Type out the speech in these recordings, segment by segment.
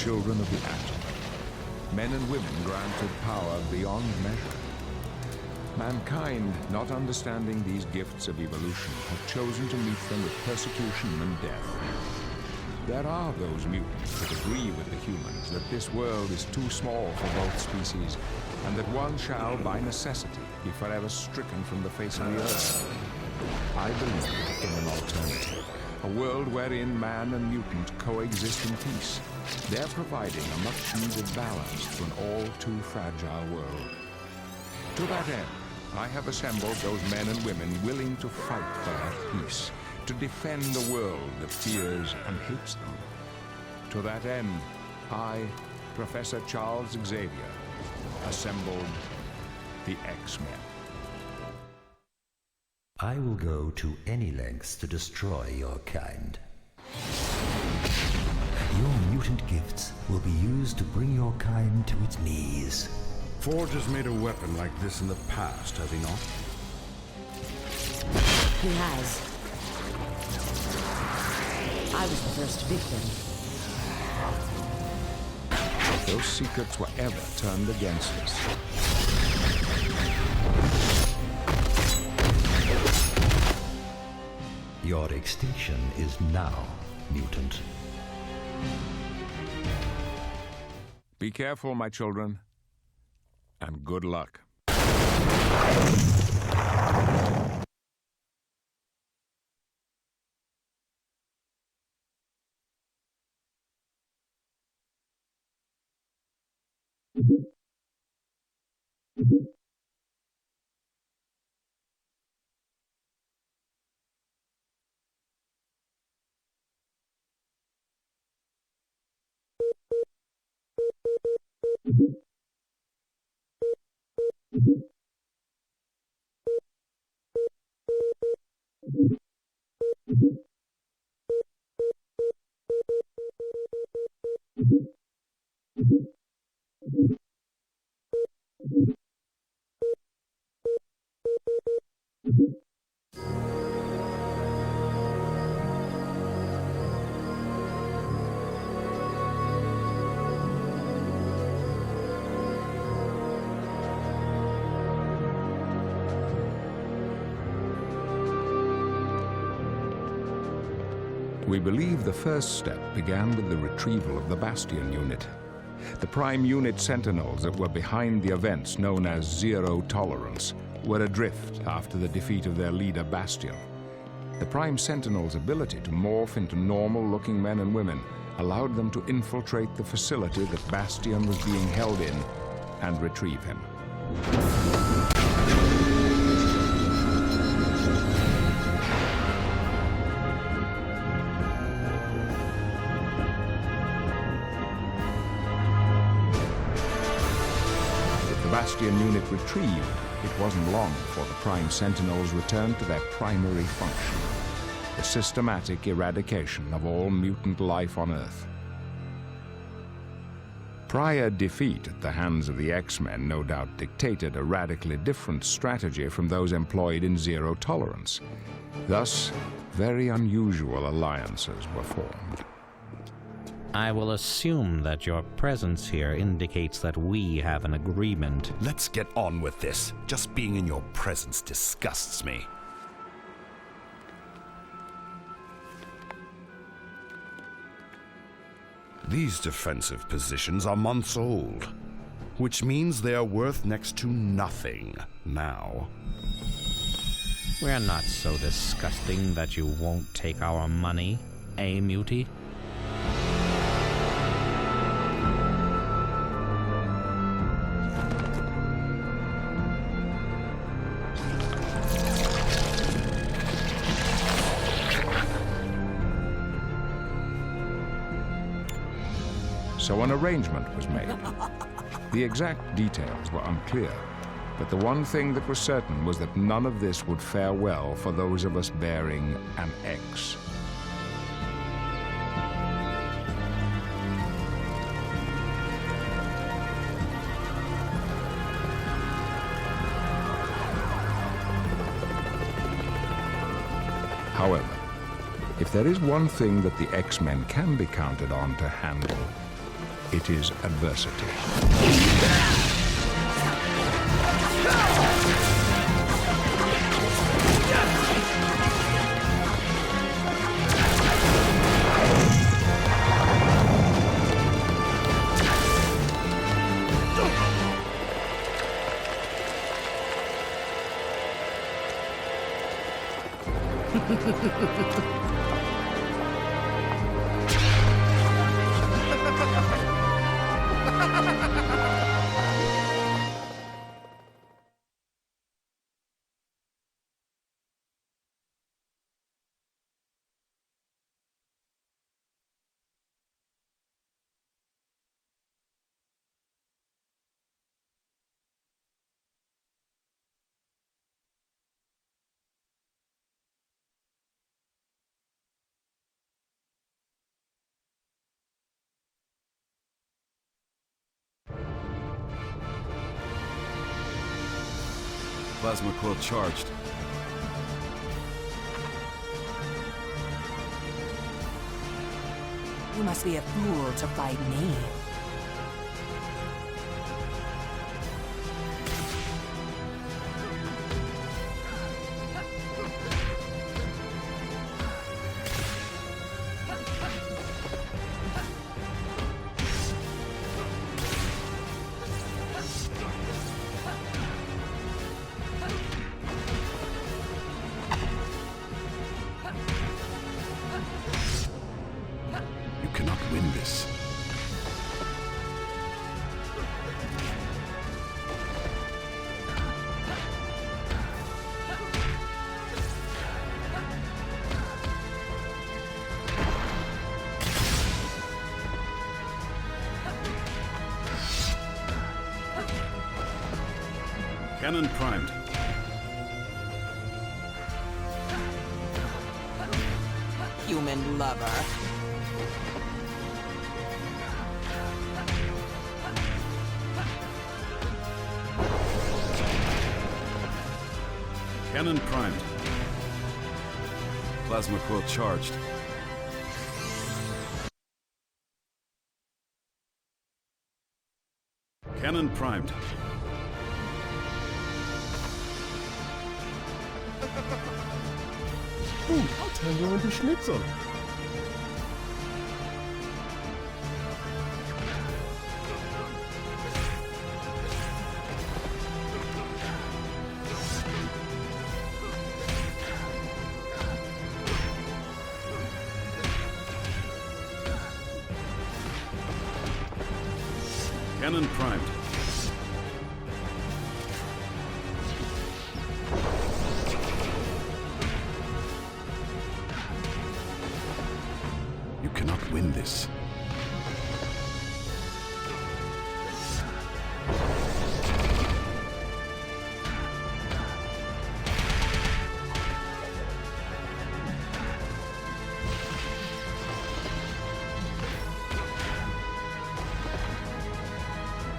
children of the atom. Men and women granted power beyond measure. Mankind, not understanding these gifts of evolution, have chosen to meet them with persecution and death. There are those mutants that agree with the humans that this world is too small for both species, and that one shall, by necessity, be forever stricken from the face of the earth. I believe in an alternative, a world wherein man and mutant coexist in peace, there providing a much-needed balance to an all-too fragile world. To that end, I have assembled those men and women willing to fight for that peace, to defend a world that fears and hates them. To that end, I, Professor Charles Xavier, assembled the X-Men. I will go to any lengths to destroy your kind. Your mutant gifts will be used to bring your kind to its knees. Forge has made a weapon like this in the past, has he not? He has. I was the first victim. If those secrets were ever turned against us, your extinction is now, mutant. be careful, my children, and good luck. We believe the first step began with the retrieval of the Bastion unit. The prime unit Sentinels that were behind the events known as Zero Tolerance were adrift after the defeat of their leader Bastion. The prime Sentinels' ability to morph into normal-looking men and women allowed them to infiltrate the facility that Bastion was being held in and retrieve him. Bastion unit retrieved, it wasn't long before the Prime Sentinels returned to their primary function, the systematic eradication of all mutant life on Earth. Prior defeat at the hands of the X-Men no doubt dictated a radically different strategy from those employed in Zero Tolerance. Thus, very unusual alliances were formed. I will assume that your presence here indicates that we have an agreement. Let's get on with this. Just being in your presence disgusts me. These defensive positions are months old, which means they are worth next to nothing now. We're not so disgusting that you won't take our money, eh, Mutie? So an arrangement was made. The exact details were unclear, but the one thing that was certain was that none of this would fare well for those of us bearing an X. However, if there is one thing that the X-Men can be counted on to handle, it is adversity. Plasma core charged. You must be a fool to fight me. You cannot win this. Cannon primed. Human lover. Cannon primed. Plasma core charged. Cannon primed. I'll turn you into schnitzel. Cannon primed. You cannot win this.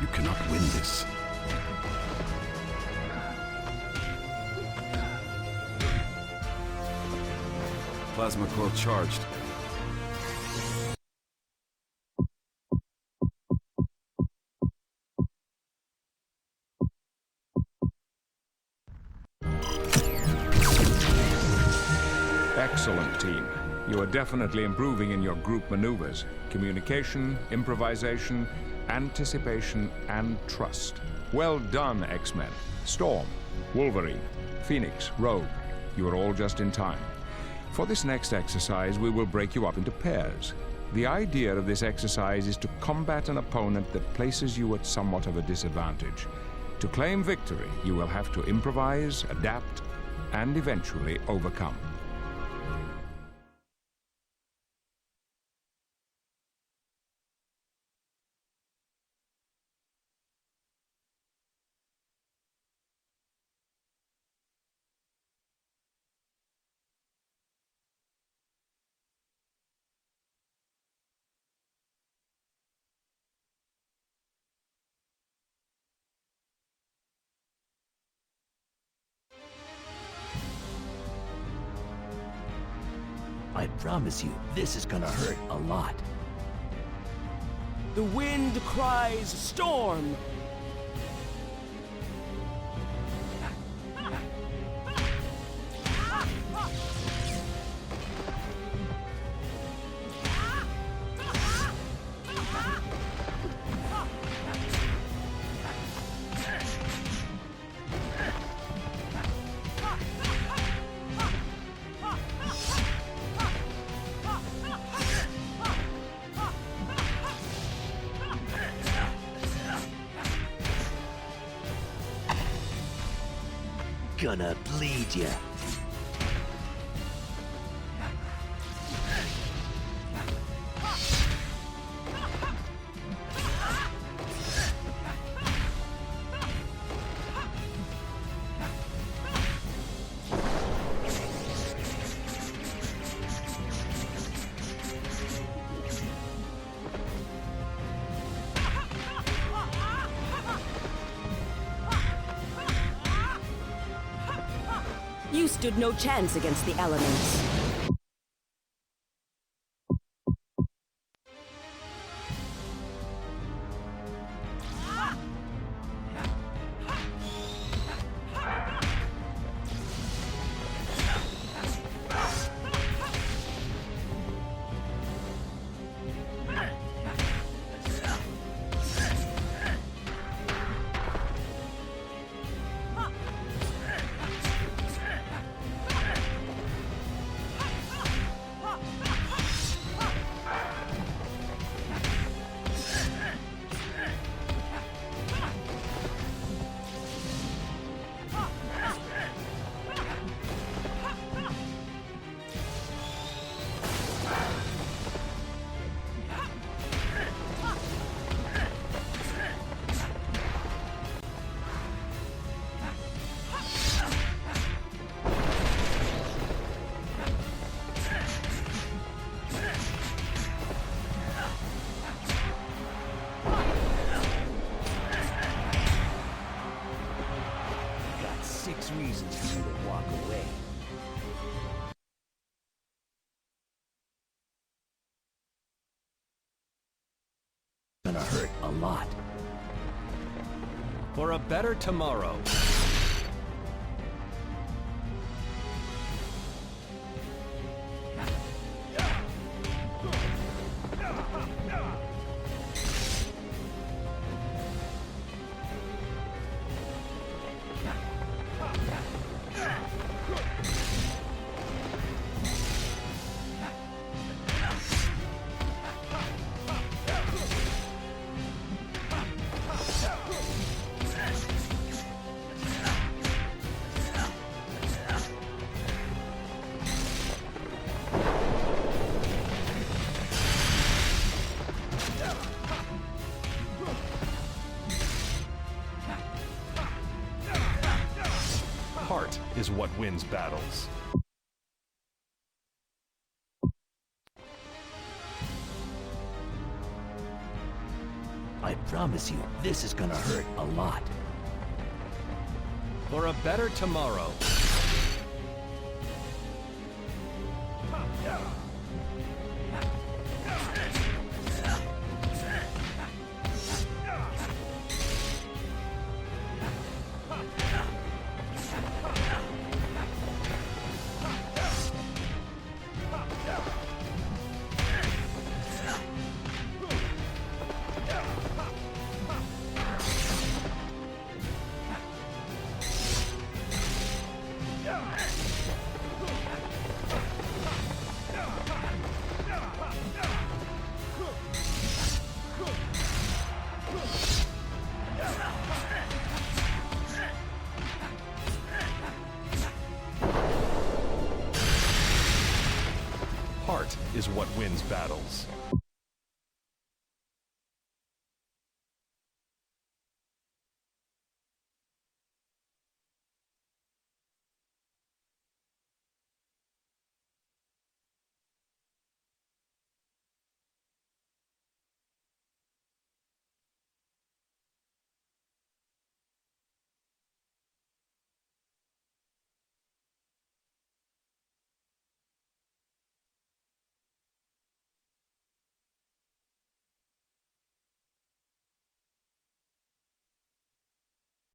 You cannot win this. Plasma core charged. Excellent team. You are definitely improving in your group maneuvers. Communication, improvisation, anticipation, and trust. Well done, X-Men. Storm, Wolverine, Phoenix, Rogue. You are all just in time. For this next exercise, we will break you up into pairs. The idea of this exercise is to combat an opponent that places you at somewhat of a disadvantage. To claim victory, you will have to improvise, adapt, and eventually overcome. I promise you, this is gonna hurt a lot. The wind cries storm! Gonna bleed ya. You stood no chance against the elements. Reasons for you to walk away. Gonna hurt a lot. For a better tomorrow. Heart is what wins battles. I promise you, this is gonna hurt a lot. For a better tomorrow. Heart is what wins battles.